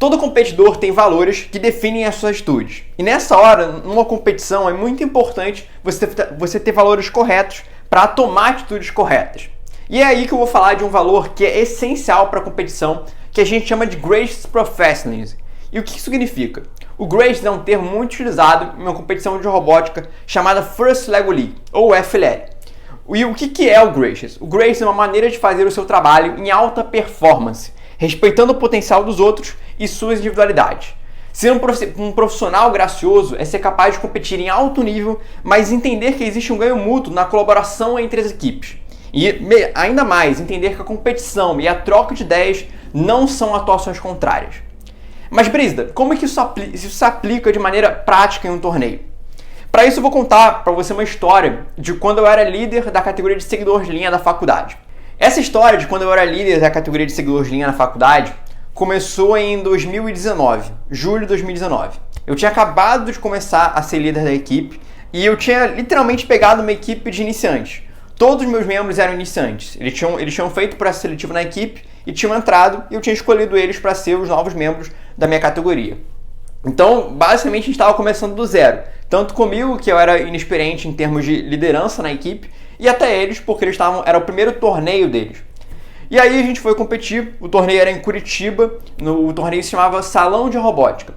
Todo competidor tem valores que definem as suas atitudes. E nessa hora, numa competição, é muito importante você ter valores corretos para tomar atitudes corretas. E é aí que eu vou falar de um valor que é essencial para a competição, que a gente chama de Gracious Professionalism. E o que isso significa? O Gracious é um termo muito utilizado em uma competição de robótica chamada First Lego League, ou FLL. E o que é o Gracious? O Gracious é uma maneira de fazer o seu trabalho em alta performance, respeitando o potencial dos outros e suas individualidades. Ser um profissional gracioso é ser capaz de competir em alto nível, mas entender que existe um ganho mútuo na colaboração entre as equipes. E ainda mais, entender que a competição e a troca de ideias não são atuações contrárias. Mas, Brígida, como é que isso se aplica de maneira prática em um torneio? Para isso eu vou contar para você uma história de quando eu era líder da categoria de seguidores de linha da faculdade. Essa história de quando eu era líder da categoria de seguidores de linha na faculdade começou em 2019, julho de 2019. Eu tinha acabado de começar a ser líder da equipe e eu tinha literalmente pegado uma equipe de iniciantes. Todos os meus membros eram iniciantes. Eles tinham feito processo seletivo na equipe e tinham entrado e eu tinha escolhido eles para ser os novos membros da minha categoria. Então, basicamente, a gente estava começando do zero. Tanto comigo, que eu era inexperiente em termos de liderança na equipe, e até eles, porque era o primeiro torneio deles. E aí a gente foi competir, o torneio era em Curitiba, o torneio se chamava Salão de Robótica.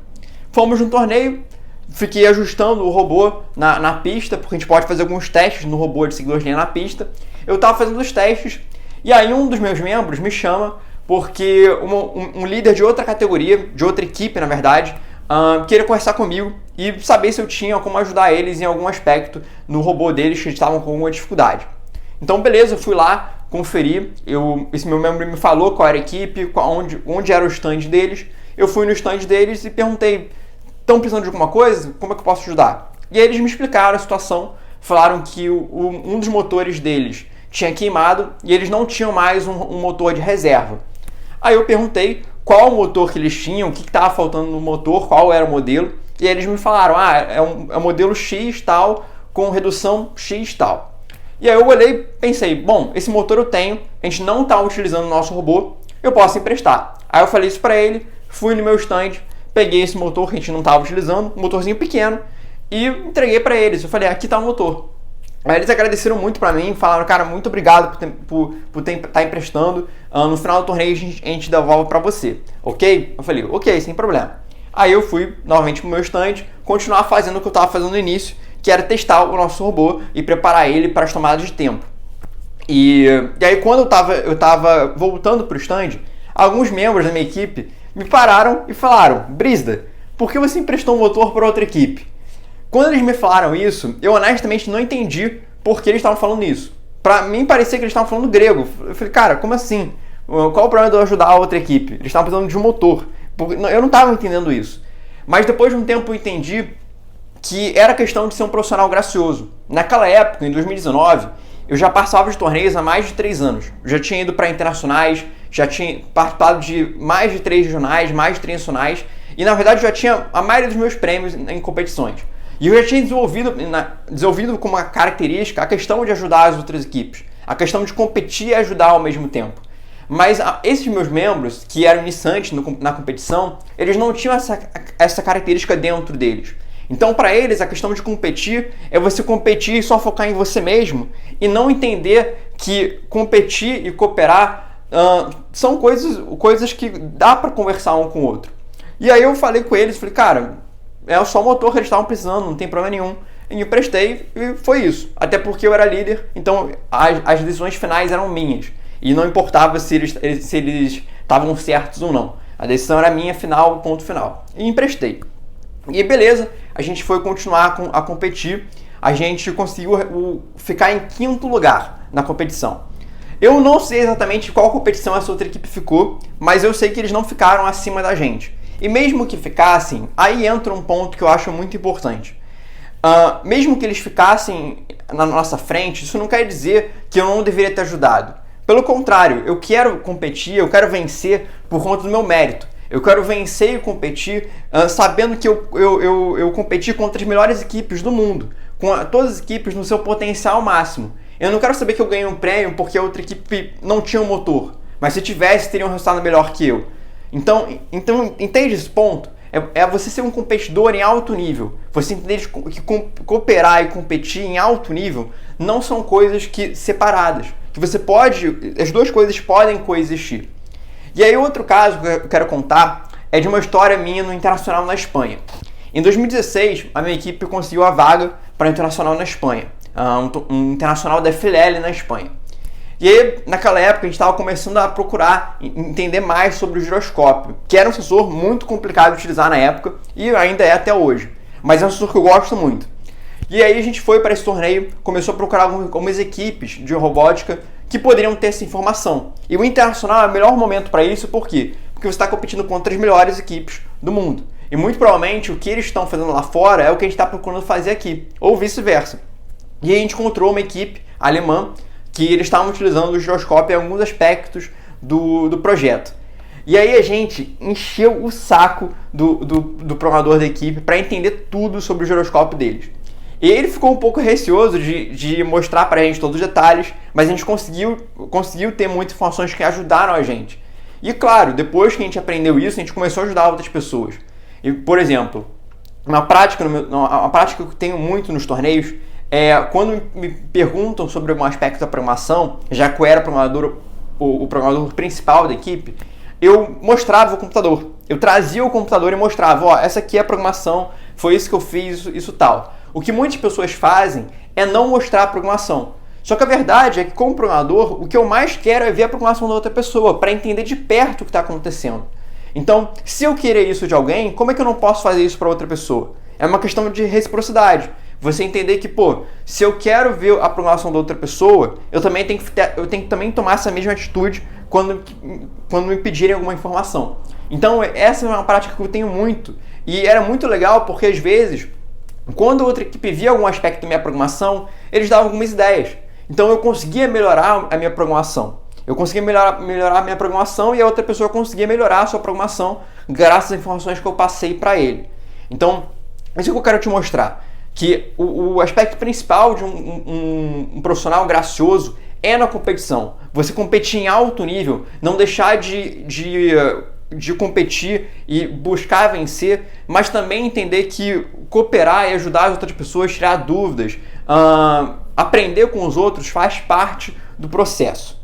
Fomos no torneio, fiquei ajustando o robô na pista, porque a gente pode fazer alguns testes no robô de seguidores de linha na pista. Eu estava fazendo os testes, e aí um dos meus membros me chama, porque um líder de outra categoria, de outra equipe na verdade, queria conversar comigo e saber se eu tinha como ajudar eles em algum aspecto no robô deles que eles estavam com alguma dificuldade. Então beleza, eu fui lá, conferi, esse meu membro me falou qual era a equipe, onde era o stand deles. Eu fui no stand deles e perguntei, estão precisando de alguma coisa? Como é que eu posso ajudar? E aí eles me explicaram a situação, falaram que um dos motores deles tinha queimado e eles não tinham mais um motor de reserva. Aí eu perguntei qual o motor que eles tinham, o que estava faltando no motor, qual era o modelo, e aí eles me falaram, é um modelo X tal, com redução X tal. E aí eu olhei e pensei, bom, esse motor eu tenho, a gente não está utilizando o nosso robô, eu posso emprestar. Aí eu falei isso para ele, fui no meu stand, peguei esse motor que a gente não estava utilizando, um motorzinho pequeno, e entreguei para eles. Eu falei, aqui está o motor. Aí eles agradeceram muito pra mim, falaram, cara, muito obrigado por estar emprestando, no final do torneio a gente devolve pra você, ok? Eu falei, ok, sem problema. Aí eu fui novamente pro meu stand, continuar fazendo o que eu estava fazendo no início, que era testar o nosso robô e preparar ele para as tomadas de tempo. E aí quando eu tava voltando pro stand, alguns membros da minha equipe me pararam e falaram, Brígida, por que você emprestou um motor para outra equipe? Quando eles me falaram isso, eu honestamente não entendi por que eles estavam falando isso. Pra mim parecia que eles estavam falando grego. Eu falei, cara, como assim? Qual o problema de eu ajudar a outra equipe? Eles estavam precisando de um motor. Eu não estava entendendo isso. Mas depois de um tempo eu entendi que era questão de ser um profissional gracioso. Naquela época, em 2019, eu já participava de torneios há mais de 3 anos. Eu já tinha ido para internacionais, já tinha participado de mais de 3 regionais, mais de 3 nacionais. E na verdade já tinha a maioria dos meus prêmios em competições. E eu já tinha desenvolvido como uma característica a questão de ajudar as outras equipes, a questão de competir e ajudar ao mesmo tempo. Mas esses meus membros, que eram iniciantes na competição, eles não tinham essa característica dentro deles. Então, para eles, a questão de competir é você competir e só focar em você mesmo e não entender que competir e cooperar são coisas que dá para conversar um com o outro. E aí eu falei com eles, falei, cara, é só o motor que eles estavam precisando, não tem problema nenhum. E eu prestei e foi isso. Até porque eu era líder, então as decisões finais eram minhas. E não importava se eles estavam certos ou não. A decisão era minha, final, ponto final. E emprestei. E beleza, a gente foi continuar a competir. A gente conseguiu ficar em 5º lugar na competição. Eu não sei exatamente qual competição essa outra equipe ficou, mas eu sei que eles não ficaram acima da gente. E mesmo que ficassem, aí entra um ponto que eu acho muito importante. Mesmo que eles ficassem na nossa frente, isso não quer dizer que eu não deveria ter ajudado. Pelo contrário, eu quero competir, eu quero vencer por conta do meu mérito. Eu quero vencer e competir sabendo que eu competi contra as melhores equipes do mundo, com todas as equipes no seu potencial máximo. Eu não quero saber que eu ganhei um prêmio porque a outra equipe não tinha um motor, mas se tivesse, teria um resultado melhor que eu. Então entende esse ponto? É você ser um competidor em alto nível. Você entender que cooperar e competir em alto nível não são coisas separadas. Que você pode, as duas coisas podem coexistir. E aí outro caso que eu quero contar é de uma história minha no Internacional na Espanha. Em 2016, a minha equipe conseguiu a vaga para o Internacional na Espanha, um Internacional da FLL na Espanha. E aí, naquela época, a gente estava começando a procurar entender mais sobre o giroscópio, que era um sensor muito complicado de utilizar na época e ainda é até hoje, mas é um sensor que eu gosto muito. E aí a gente foi para esse torneio, começou a procurar algumas equipes de robótica que poderiam ter essa informação. E o Internacional é o melhor momento para isso, por quê? Porque você está competindo contra as melhores equipes do mundo. E muito provavelmente o que eles estão fazendo lá fora é o que a gente está procurando fazer aqui, ou vice-versa. E aí a gente encontrou uma equipe alemã que eles estavam utilizando o giroscópio em alguns aspectos do projeto. E aí a gente encheu o saco do programador da equipe para entender tudo sobre o giroscópio deles. E ele ficou um pouco receoso de mostrar para a gente todos os detalhes, mas a gente conseguiu ter muitas informações que ajudaram a gente. E claro, depois que a gente aprendeu isso, a gente começou a ajudar outras pessoas. E, por exemplo, uma prática que eu tenho muito nos torneios é quando me perguntam sobre algum aspecto da programação, já que eu era o programador principal da equipe, eu mostrava o computador. Eu trazia o computador e mostrava, ó, essa aqui é a programação, foi isso que eu fiz, isso tal. O que muitas pessoas fazem é não mostrar a programação. Só que a verdade é que, como programador, o que eu mais quero é ver a programação da outra pessoa, para entender de perto o que está acontecendo. Então, se eu querer isso de alguém, como é que eu não posso fazer isso para outra pessoa? É uma questão de reciprocidade. Você entender que, se eu quero ver a programação da outra pessoa, eu tenho que também tomar essa mesma atitude quando me pedirem alguma informação. Então, essa é uma prática que eu tenho muito. E era muito legal porque, às vezes, quando a outra equipe via algum aspecto da minha programação, eles davam algumas ideias. Então, eu conseguia melhorar a minha programação. Eu conseguia melhorar a minha programação e a outra pessoa conseguia melhorar a sua programação graças às informações que eu passei para ele. Então, isso que eu quero te mostrar. Que o aspecto principal de um profissional gracioso é na competição. Você competir em alto nível, não deixar de competir e buscar vencer, mas também entender que cooperar e ajudar as outras pessoas, tirar dúvidas, aprender com os outros faz parte do processo.